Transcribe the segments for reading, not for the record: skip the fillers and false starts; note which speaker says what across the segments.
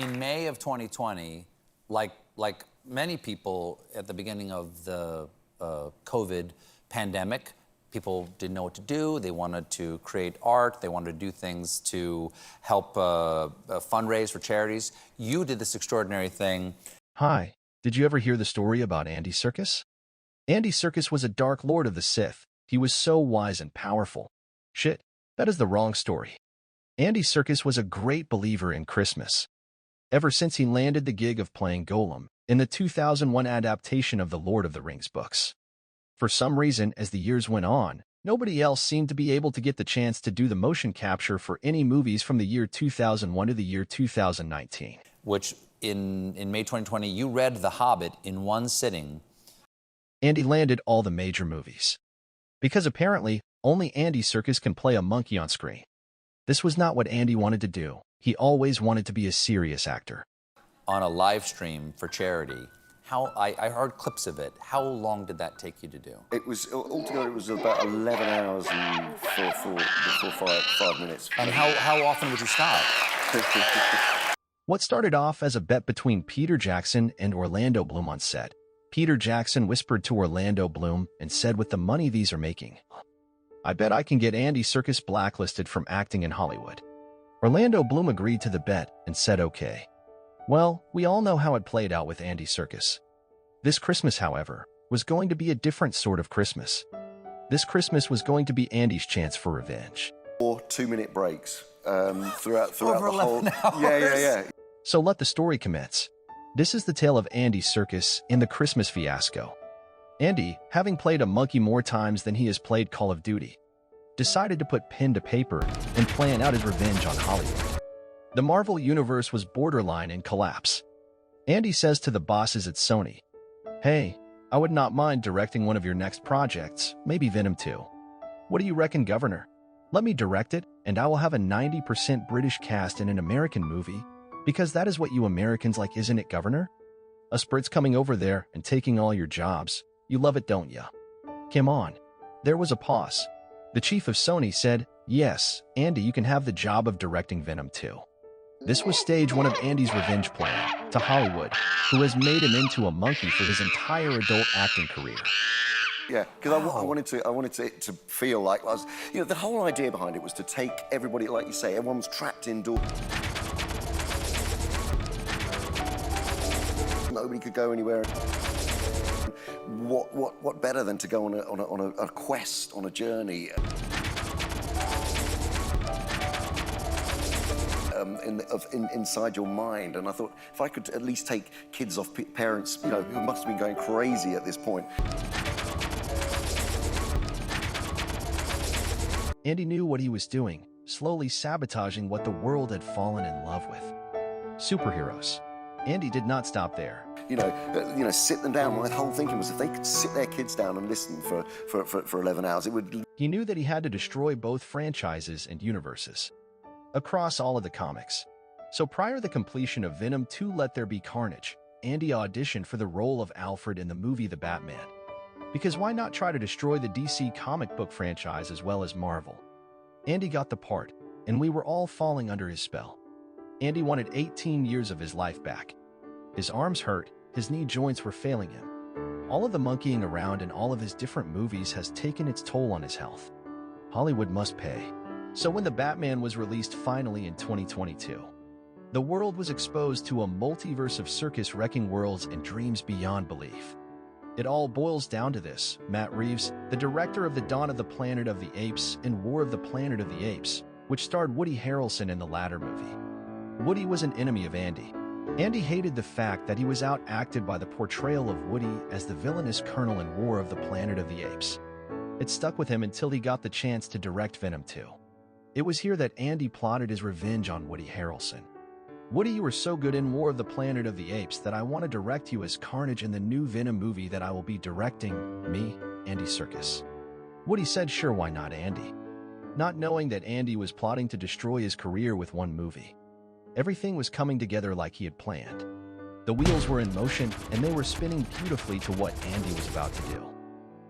Speaker 1: in May of 2020, like many people at the beginning of the COVID pandemic, people didn't know what to do. They wanted to create art. They wanted to do things to help fundraise for charities. You did this extraordinary thing.
Speaker 2: Hi, did you ever hear the story about Andy Serkis? Andy Serkis was a dark lord of the Sith. He was so wise and powerful. Shit, that is the wrong story. Andy Serkis was a great believer in Christmas. Ever since he landed the gig of playing Gollum in the 2001 adaptation of the Lord of the Rings books. For some reason, as the years went on, nobody else seemed to be able to get the chance to do the motion capture for any movies from the year 2001 to the year 2019.
Speaker 1: Which, in May 2020, you read The Hobbit in one sitting.
Speaker 2: Andy landed all the major movies. Because apparently, only Andy Serkis can play a monkey on screen. This was not what Andy wanted to do. He always wanted to be a serious actor.
Speaker 1: On a live stream for charity. I heard clips of it. How long did that take you to do?
Speaker 3: It was, altogether, it was about 11 hours and five minutes.
Speaker 1: And how often would you stop?
Speaker 2: What started off as a bet between Peter Jackson and Orlando Bloom on set, Peter Jackson whispered to Orlando Bloom and said, with the money these are making, I bet I can get Andy Serkis blacklisted from acting in Hollywood. Orlando Bloom agreed to the bet and said okay. Well, we all know how it played out with Andy Serkis. This Christmas, however, was going to be a different sort of Christmas. This Christmas was going to be Andy's chance for revenge.
Speaker 3: 4 2-minute breaks throughout
Speaker 1: Over
Speaker 3: the whole...
Speaker 1: 11 hours.
Speaker 3: Yeah.
Speaker 2: So let the story commence. This is the tale of Andy Serkis in the Christmas fiasco. Andy, having played a monkey more times than he has played Call of Duty, decided to put pen to paper and plan out his revenge on Hollywood. The Marvel Universe was borderline in collapse. Andy says to the bosses at Sony, hey, I would not mind directing one of your next projects, maybe Venom 2. What do you reckon, Governor? Let me direct it, and I will have a 90% British cast in an American movie, because that is what you Americans like, isn't it, Governor? A Sprit's coming over there and taking all your jobs. You love it, don't ya? Come on. There was a pause. The chief of Sony said, yes, Andy, you can have the job of directing Venom 2. This was stage one of Andy's revenge plan to Hollywood, who has made him into a monkey for his entire adult acting career.
Speaker 3: Yeah, because I wanted to feel like I was, the whole idea behind it was to take everybody, like you say, everyone's trapped indoors. Nobody could go anywhere. What better than to go on a quest, on a journey? Inside your mind, and I thought if I could at least take kids off parents, who must have been going crazy at this point.
Speaker 2: Andy knew what he was doing, slowly sabotaging what the world had fallen in love with. Superheroes. Andy did not stop there.
Speaker 3: Sit them down. My whole thinking was if they could sit their kids down and listen for 11 hours, it would...
Speaker 2: He knew that he had to destroy both franchises and universes across all of the comics. So prior to the completion of Venom 2 Let There Be Carnage, Andy auditioned for the role of Alfred in the movie The Batman. Because why not try to destroy the DC comic book franchise as well as Marvel? Andy got the part, and we were all falling under his spell. Andy wanted 18 years of his life back. His arms hurt, his knee joints were failing him. All of the monkeying around in all of his different movies has taken its toll on his health. Hollywood must pay. So when The Batman was released finally in 2022, the world was exposed to a multiverse of Serkis wrecking worlds and dreams beyond belief. It all boils down to this. Matt Reeves, the director of The Dawn of the Planet of the Apes and War of the Planet of the Apes, which starred Woody Harrelson in the latter movie. Woody was an enemy of Andy. Andy hated the fact that he was outacted by the portrayal of Woody as the villainous colonel in War of the Planet of the Apes. It stuck with him until he got the chance to direct Venom 2. It was here that Andy plotted his revenge on Woody Harrelson. Woody, you were so good in War of the Planet of the Apes that I want to direct you as Carnage in the new Venom movie that I will be directing, me, Andy Serkis. Woody said, sure, why not, Andy? Not knowing that Andy was plotting to destroy his career with one movie. Everything was coming together like he had planned. The wheels were in motion, and they were spinning beautifully to what Andy was about to do.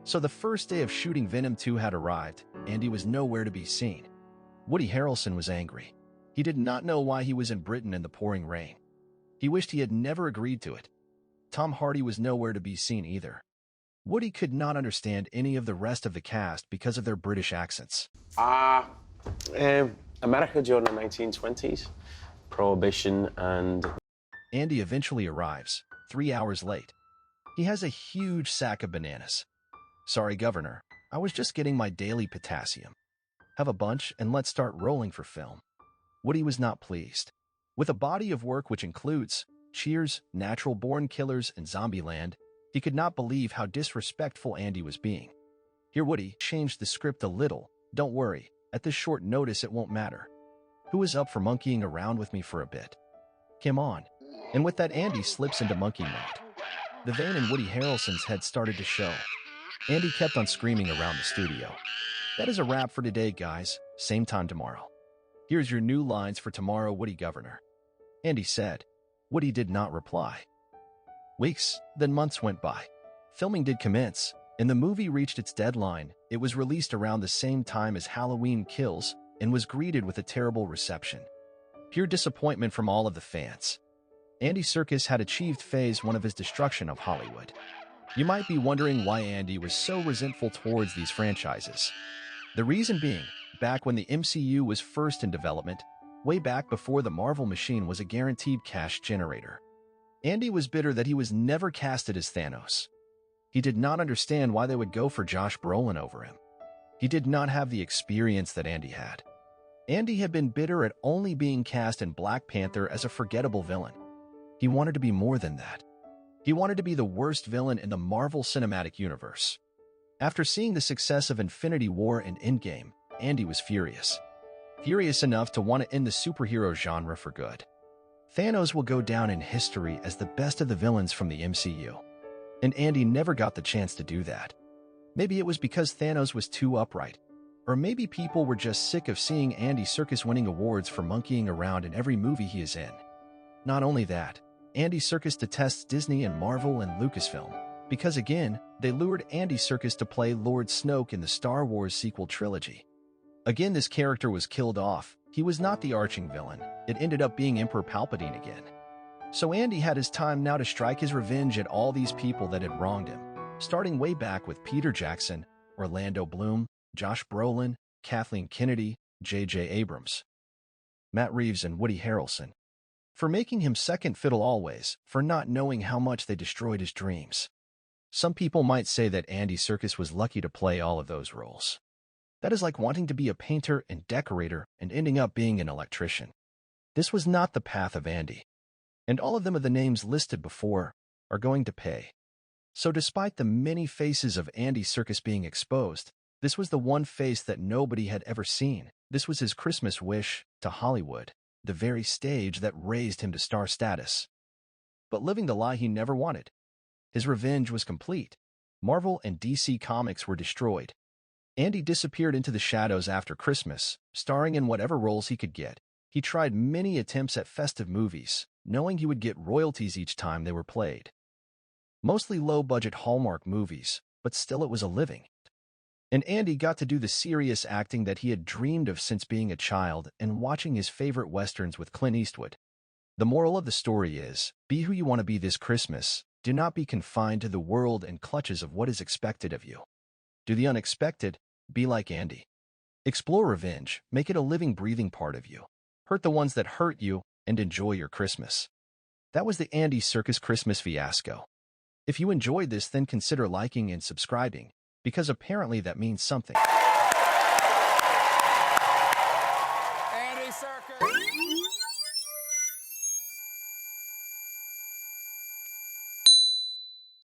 Speaker 2: So the first day of shooting Venom 2 had arrived. Andy was nowhere to be seen. Woody Harrelson was angry. He did not know why he was in Britain in the pouring rain. He wished he had never agreed to it. Tom Hardy was nowhere to be seen either. Woody could not understand any of the rest of the cast because of their British accents.
Speaker 4: America during the 1920s, Prohibition and...
Speaker 2: Andy eventually arrives, 3 hours late. He has a huge sack of bananas. Sorry, Governor, I was just getting my daily potassium. Have a bunch and let's start rolling for film. Woody was not pleased. With a body of work which includes Cheers, Natural Born Killers, and Zombieland, he could not believe how disrespectful Andy was being. Here Woody changed the script a little. Don't worry, at this short notice it won't matter. Who is up for monkeying around with me for a bit? Come on. And with that, Andy slips into monkey mode. The vein in Woody Harrelson's head started to show. Andy kept on screaming around the studio. That is a wrap for today, guys. Same time tomorrow. Here's your new lines for tomorrow, Woody Governor. Andy said. Woody did not reply. Weeks, then months went by. Filming did commence, and the movie reached its deadline. It was released around the same time as Halloween Kills and was greeted with a terrible reception. Pure disappointment from all of the fans. Andy Serkis had achieved phase 1 of his destruction of Hollywood. You might be wondering why Andy was so resentful towards these franchises. The reason being, back when the MCU was first in development, way back before the Marvel machine was a guaranteed cash generator, Andy was bitter that he was never casted as Thanos. He did not understand why they would go for Josh Brolin over him. He did not have the experience that Andy had. Andy had been bitter at only being cast in Black Panther as a forgettable villain. He wanted to be more than that. He wanted to be the worst villain in the Marvel Cinematic Universe. After seeing the success of Infinity War and Endgame, Andy was furious. Furious enough to want to end the superhero genre for good. Thanos will go down in history as the best of the villains from the MCU. And Andy never got the chance to do that. Maybe it was because Thanos was too upright. Or maybe people were just sick of seeing Andy Serkis winning awards for monkeying around in every movie he is in. Not only that, Andy Serkis detests Disney and Marvel and Lucasfilm, because again, they lured Andy Serkis to play Lord Snoke in the Star Wars sequel trilogy. Again, this character was killed off. He was not the arching villain. It ended up being Emperor Palpatine again. So Andy had his time now to strike his revenge at all these people that had wronged him, starting way back with Peter Jackson, Orlando Bloom, Josh Brolin, Kathleen Kennedy, J.J. Abrams, Matt Reeves, and Woody Harrelson, for making him second fiddle always, for not knowing how much they destroyed his dreams. Some people might say that Andy Serkis was lucky to play all of those roles. That is like wanting to be a painter and decorator and ending up being an electrician. This was not the path of Andy. And all of them of the names listed before are going to pay. So despite the many faces of Andy Serkis being exposed, this was the one face that nobody had ever seen. This was his Christmas wish to Hollywood, the very stage that raised him to star status. But living the lie he never wanted. His revenge was complete. Marvel and DC Comics were destroyed. Andy disappeared into the shadows after Christmas, starring in whatever roles he could get. He tried many attempts at festive movies, knowing he would get royalties each time they were played. Mostly low-budget Hallmark movies, but still it was a living. And Andy got to do the serious acting that he had dreamed of since being a child and watching his favorite westerns with Clint Eastwood. The moral of the story is, be who you want to be this Christmas. Do not be confined to the world and clutches of what is expected of you. Do the unexpected, be like Andy. Explore revenge, make it a living, breathing part of you. Hurt the ones that hurt you, and enjoy your Christmas. That was the Andy Serkis Christmas fiasco. If you enjoyed this, then consider liking and subscribing, because apparently that means something.